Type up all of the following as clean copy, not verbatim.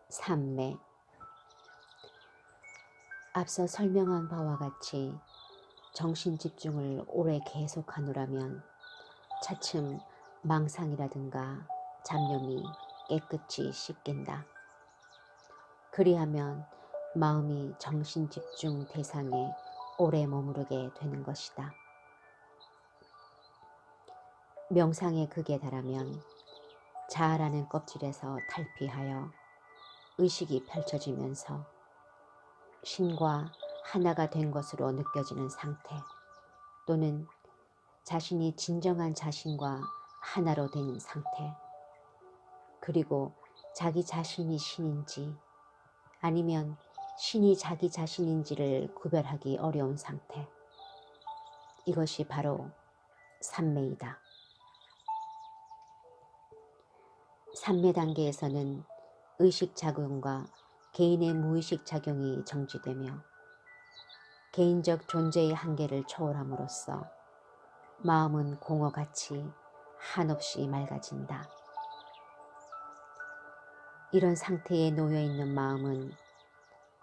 삼매. 앞서 설명한 바와 같이 정신 집중을 오래 계속하노라면 차츰 망상이라든가 잡념이 깨끗이 씻긴다. 그리하면 마음이 정신 집중 대상에 오래 머무르게 되는 것이다. 명상의 극에 달하면 자아라는 껍질에서 탈피하여 의식이 펼쳐지면서 신과 하나가 된 것으로 느껴지는 상태, 또는 자신이 진정한 자신과 하나로 된 상태, 그리고 자기 자신이 신인지 아니면 신이 자기 자신인지를 구별하기 어려운 상태, 이것이 바로 삼매이다. 삼매 단계에서는 의식 작용과 개인의 무의식 작용이 정지되며 개인적 존재의 한계를 초월함으로써 마음은 공허같이 한없이 맑아진다. 이런 상태에 놓여있는 마음은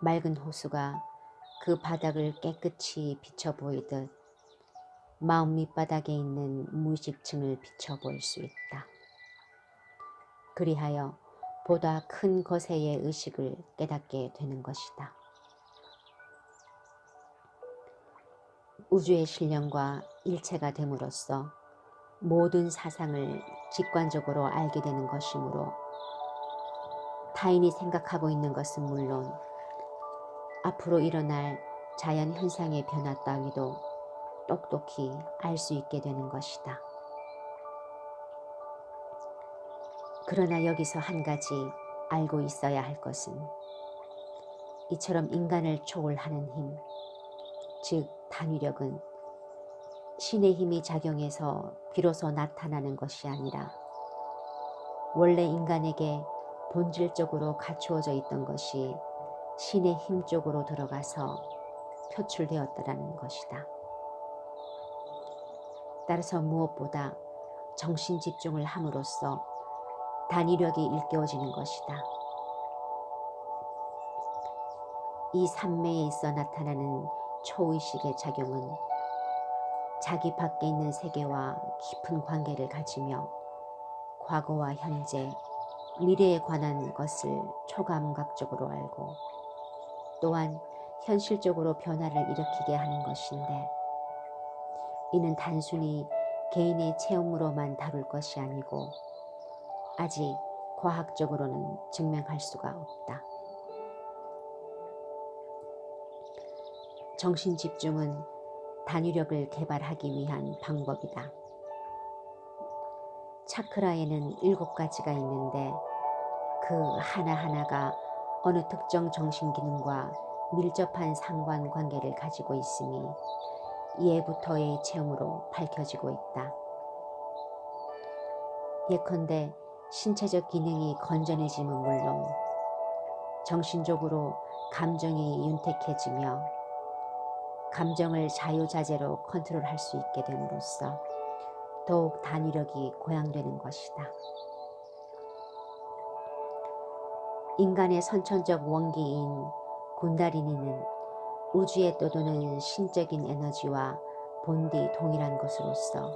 맑은 호수가 그 바닥을 깨끗이 비춰 보이듯 마음 밑바닥에 있는 무의식층을 비춰 보일 수 있다. 그리하여 보다 큰 거세의 의식을 깨닫게 되는 것이다. 우주의 신령과 일체가 됨으로써 모든 사상을 직관적으로 알게 되는 것이므로 타인이 생각하고 있는 것은 물론 앞으로 일어날 자연현상의 변화 따위도 똑똑히 알 수 있게 되는 것이다. 그러나 여기서 한 가지 알고 있어야 할 것은 이처럼 인간을 초월하는 힘, 즉 단위력은 신의 힘이 작용해서 비로소 나타나는 것이 아니라 원래 인간에게 본질적으로 갖추어져 있던 것이 신의 힘 쪽으로 들어가서 표출되었다라는 것이다. 따라서 무엇보다 정신 집중을 함으로써 단위력이 일깨워지는 것이다. 이 삼매에 있어 나타나는 초의식의 작용은 자기 밖에 있는 세계와 깊은 관계를 가지며 과거와 현재, 미래에 관한 것을 초감각적으로 알고 또한 현실적으로 변화를 일으키게 하는 것인데, 이는 단순히 개인의 체험으로만 다룰 것이 아니고 아직 과학적으로는 증명할 수가 없다. 정신 집중은 단위력을 개발하기 위한 방법이다. 차크라에는 7가지가 있는데 그 하나하나가 어느 특정 정신기능과 밀접한 상관관계를 가지고 있으니 예부터의 체험으로 밝혀지고 있다. 예컨대 신체적 기능이 건전해짐은 물론 정신적으로 감정이 윤택해지며 감정을 자유자재로 컨트롤할 수 있게 됨으로써 더욱 단위력이 고양되는 것이다. 인간의 선천적 원기인 군다리니는 우주에 떠도는 신적인 에너지와 본디 동일한 것으로서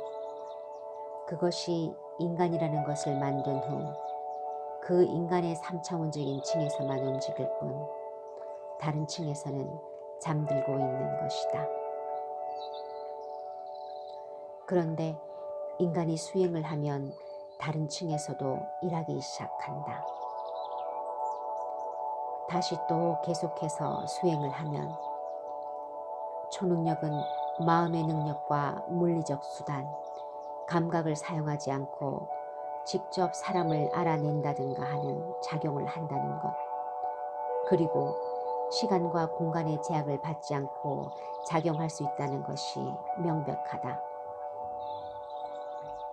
그것이 인간이라는 것을 만든 후 그 인간의 3차원적인 층에서만 움직일 뿐 다른 층에서는 잠들고 있는 것이다. 그런데 인간이 수행을 하면 다른 층에서도 일하기 시작한다. 다시 또 계속해서 수행을 하면 초능력은 마음의 능력과 물리적 수단, 감각을 사용하지 않고 직접 사람을 알아낸다든가 하는 작용을 한다는 것, 그리고 시간과 공간의 제약을 받지 않고 작용할 수 있다는 것이 명백하다.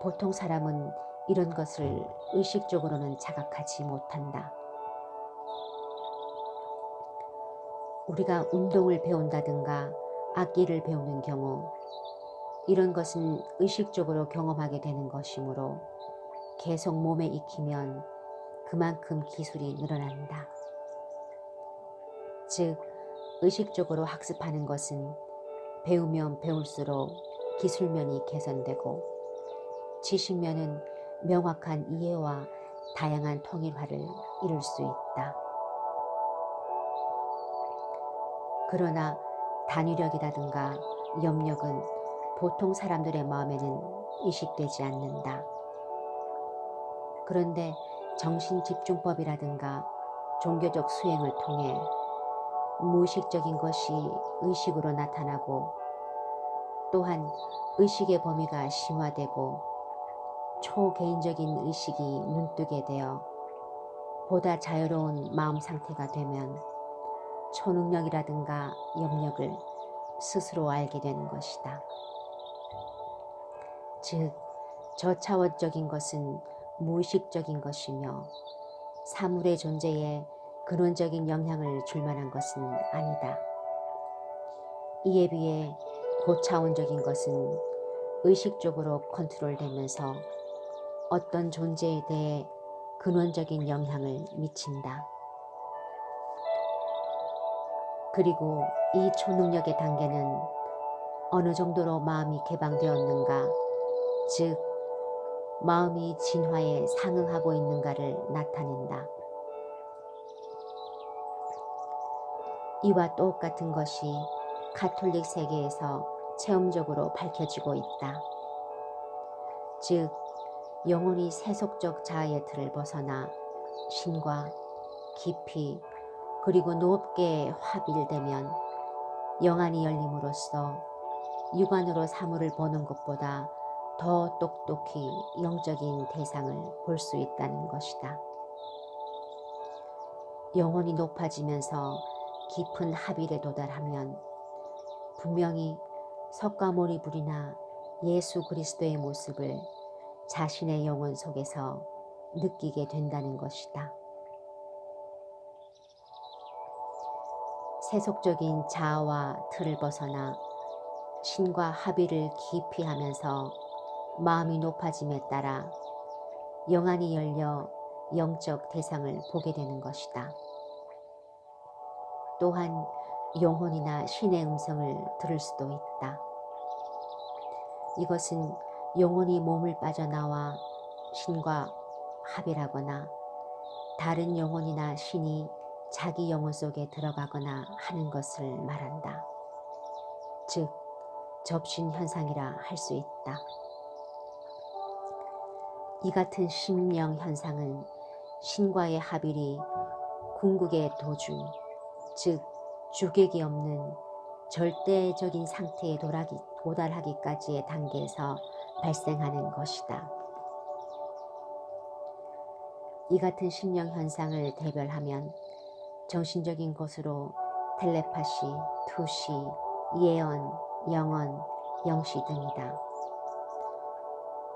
보통 사람은 이런 것을 의식적으로는 자각하지 못한다. 우리가 운동을 배운다든가 악기를 배우는 경우 이런 것은 의식적으로 경험하게 되는 것이므로 계속 몸에 익히면 그만큼 기술이 늘어난다. 즉 의식적으로 학습하는 것은 배우면 배울수록 기술면이 개선되고 지식면은 명확한 이해와 다양한 통일화를 이룰 수 있다. 그러나 단위력이라든가 염력은 보통 사람들의 마음에는 의식되지 않는다. 그런데 정신집중법이라든가 종교적 수행을 통해 무의식적인 것이 의식으로 나타나고 또한 의식의 범위가 심화되고 초개인적인 의식이 눈뜨게 되어 보다 자유로운 마음 상태가 되면 초능력이라든가 염력을 스스로 알게 되는 것이다. 즉, 저차원적인 것은 무의식적인 것이며 사물의 존재에 근원적인 영향을 줄 만한 것은 아니다. 이에 비해 고차원적인 것은 의식적으로 컨트롤되면서 어떤 존재에 대해 근원적인 영향을 미친다. 그리고 이 초능력의 단계는 어느 정도로 마음이 개방되었는가, 즉 마음이 진화에 상응하고 있는가를 나타낸다. 이와 똑같은 것이 가톨릭 세계에서 체험적으로 밝혀지고 있다. 즉 영혼이 세속적 자아의 틀을 벗어나 신과 깊이 그리고 높게 화bil되면 영안이 열림으로써 육안으로 사물을 보는 것보다 더 똑똑히 영적인 대상을 볼 수 있다는 것이다. 영혼이 높아지면서 깊은 합일에 도달하면 분명히 석가모니불이나 예수 그리스도의 모습을 자신의 영혼 속에서 느끼게 된다는 것이다. 세속적인 자아와 틀을 벗어나 신과 합일을 깊이 하면서 마음이 높아짐에 따라 영안이 열려 영적 대상을 보게 되는 것이다. 또한 영혼이나 신의 음성을 들을 수도 있다. 이것은 영혼이 몸을 빠져나와 신과 합일하거나 다른 영혼이나 신이 자기 영혼 속에 들어가거나 하는 것을 말한다. 즉 접신 현상이라 할 수 있다. 이 같은 심령 현상은 신과의 합일이 궁극의 도중, 즉 주객이 없는 절대적인 상태에 도달하기까지의 단계에서 발생하는 것이다. 이 같은 심령 현상을 대별하면 정신적인 것으로 텔레파시, 투시, 예언, 영언, 영시 등이다.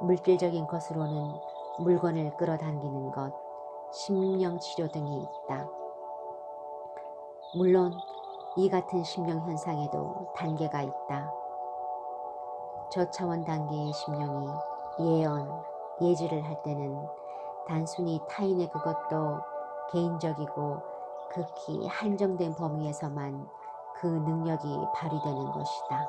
물질적인 것으로는 물건을 끌어당기는 것, 심령치료 등이 있다. 물론 이 같은 심령 현상에도 단계가 있다. 저차원 단계의 심령이 예언, 예지를 할 때는 단순히 타인의 그것도 개인적이고 극히 한정된 범위에서만 그 능력이 발휘되는 것이다.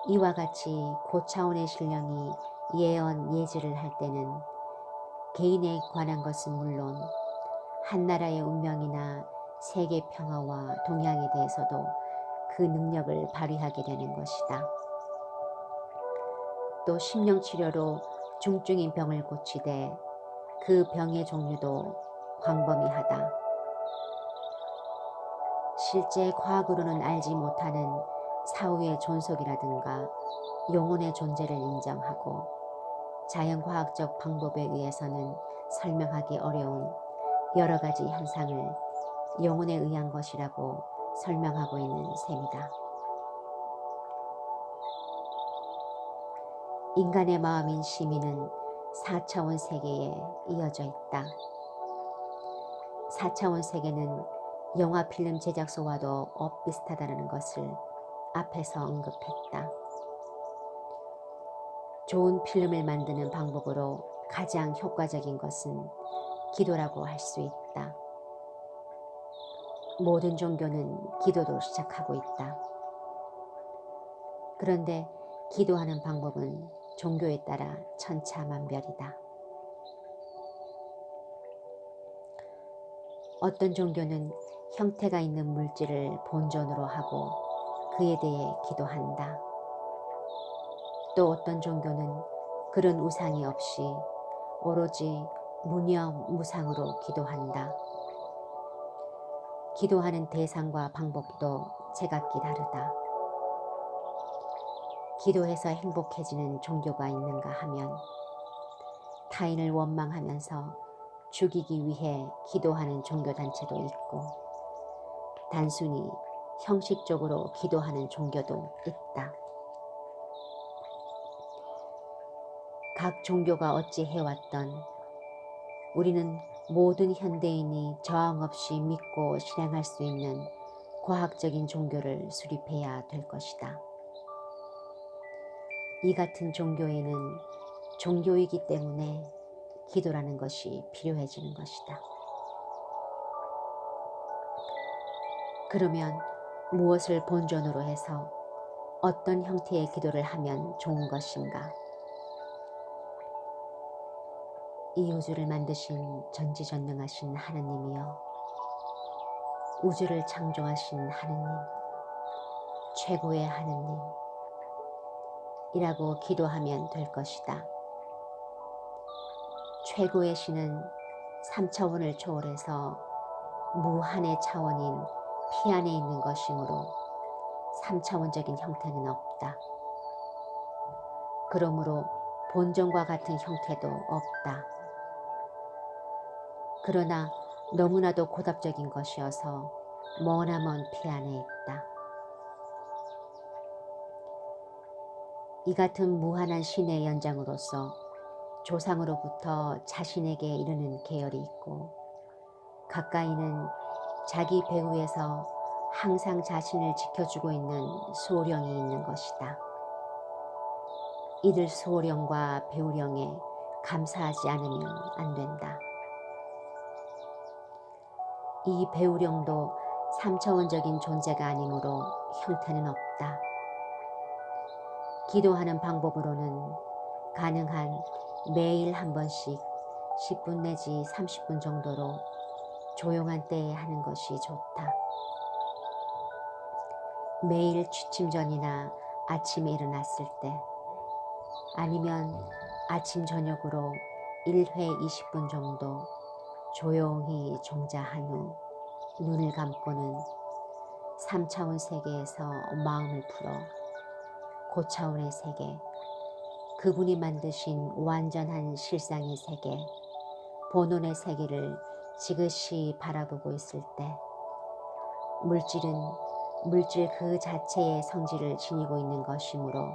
이와 같이 고차원의 신령이 예언, 예지를 할 때는 개인에 관한 것은 물론 한나라의 운명이나 세계 평화와 동향에 대해서도 그 능력을 발휘하게 되는 것이다. 또 심령치료로 중증인 병을 고치되 그 병의 종류도 광범위하다. 실제 과학으로는 알지 못하는 사후의 존속이라든가 영혼의 존재를 인정하고 자연과학적 방법에 의해서는 설명하기 어려운 여러 가지 현상을 영혼에 의한 것이라고 설명하고 있는 셈이다. 인간의 마음인 심의는 4차원 세계에 이어져 있다. 4차원 세계는 영화 필름 제작소와도 엇비슷하다는 것을 앞에서 언급했다. 좋은 필름을 만드는 방법으로 가장 효과적인 것은 기도라고 할 수 있다. 모든 종교는 기도로 시작하고 있다. 그런데 기도하는 방법은 종교에 따라 천차만별이다. 어떤 종교는 형태가 있는 물질을 본전으로 하고 그에 대해 기도한다. 또 어떤 종교는 그런 우상이 없이 오로지 무념무상으로 기도한다. 기도하는 대상과 방법도 제각기 다르다. 기도해서 행복해지는 종교가 있는가 하면 타인을 원망하면서 죽이기 위해 기도하는 종교단체도 있고 단순히 형식적으로 기도하는 종교도 있다. 각 종교가 어찌 해왔던 우리는 모든 현대인이 저항 없이 믿고 실행할 수 있는 과학적인 종교를 수립해야 될 것이다. 이 같은 종교에는 종교이기 때문에 기도라는 것이 필요해지는 것이다. 그러면 무엇을 본전으로 해서 어떤 형태의 기도를 하면 좋은 것인가? 이 우주를 만드신 전지전능하신 하느님이여, 우주를 창조하신 하느님, 최고의 하느님이라고 기도하면 될 것이다. 최고의 신은 3차원을 초월해서 무한의 차원인 피 안에 있는 것이므로 3차원적인 형태는 없다. 그러므로 본전과 같은 형태도 없다. 그러나 너무나도 고답적인 것이어서 머나먼 피 안에 있다. 이 같은 무한한 신의 연장으로서 조상으로부터 자신에게 이르는 계열이 있고 가까이는 자기 배후에서 항상 자신을 지켜주고 있는 수호령이 있는 것이다. 이들 수호령과 배우령에 감사하지 않으면 안 된다. 이 배우령도 3차원적인 존재가 아니므로 형태는 없다. 기도하는 방법으로는 가능한 매일 한 번씩 10분 내지 30분 정도로 조용한 때에 하는 것이 좋다. 매일 취침 전이나 아침에 일어났을 때 아니면 아침 저녁으로 1회 20분 정도 조용히 종자한 후 눈을 감고는 3차원 세계에서 마음을 풀어 고차원의 세계, 그분이 만드신 완전한 실상의 세계, 본원의 세계를 지그시 바라보고 있을 때 물질은 물질 그 자체의 성질을 지니고 있는 것이므로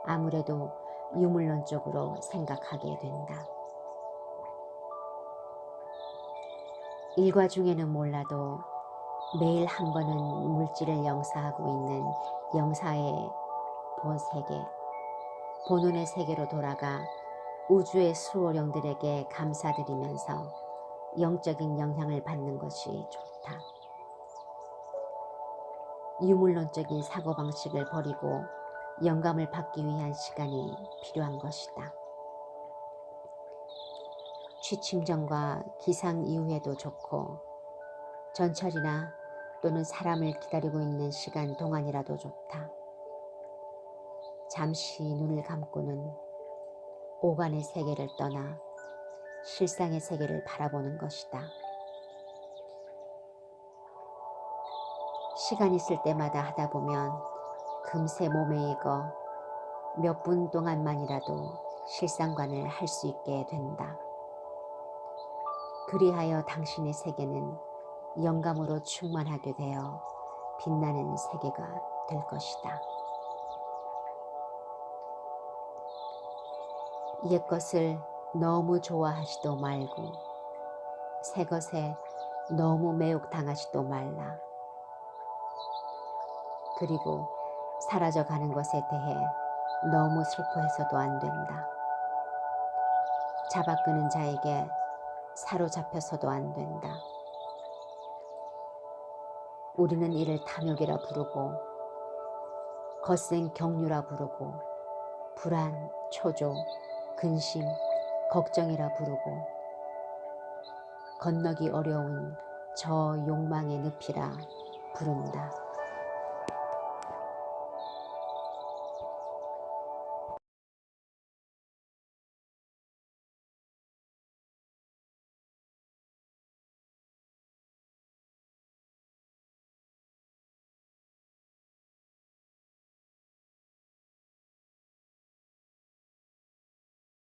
아무래도 유물론적으로 생각하게 된다. 일과 중에는 몰라도 매일 한 번은 물질을 영사하고 있는 영사의 본세계, 본원의 세계로 돌아가 우주의 수호령들에게 감사드리면서 영적인 영향을 받는 것이 좋다. 유물론적인 사고방식을 버리고 영감을 받기 위한 시간이 필요한 것이다. 취침 전과 기상 이후에도 좋고 전철이나 또는 사람을 기다리고 있는 시간 동안이라도 좋다. 잠시 눈을 감고는 오간의 세계를 떠나 실상의 세계를 바라보는 것이다. 시간 있을 때마다 하다 보면 금세 몸에 익어 몇 분 동안만이라도 실상관을 할 수 있게 된다. 그리하여 당신의 세계는 영감으로 충만하게 되어 빛나는 세계가 될 것이다. 옛것을 너무 좋아하지도 말고 새 것에 너무 매혹당하지도 말라. 그리고 사라져가는 것에 대해 너무 슬퍼해서도 안 된다. 잡아끄는 자에게 사로잡혀서도 안 된다. 우리는 이를 탐욕이라 부르고 거센 경유라 부르고 불안, 초조, 근심, 걱정이라 부르고 건너기 어려운 저 욕망의 늪이라 부른다.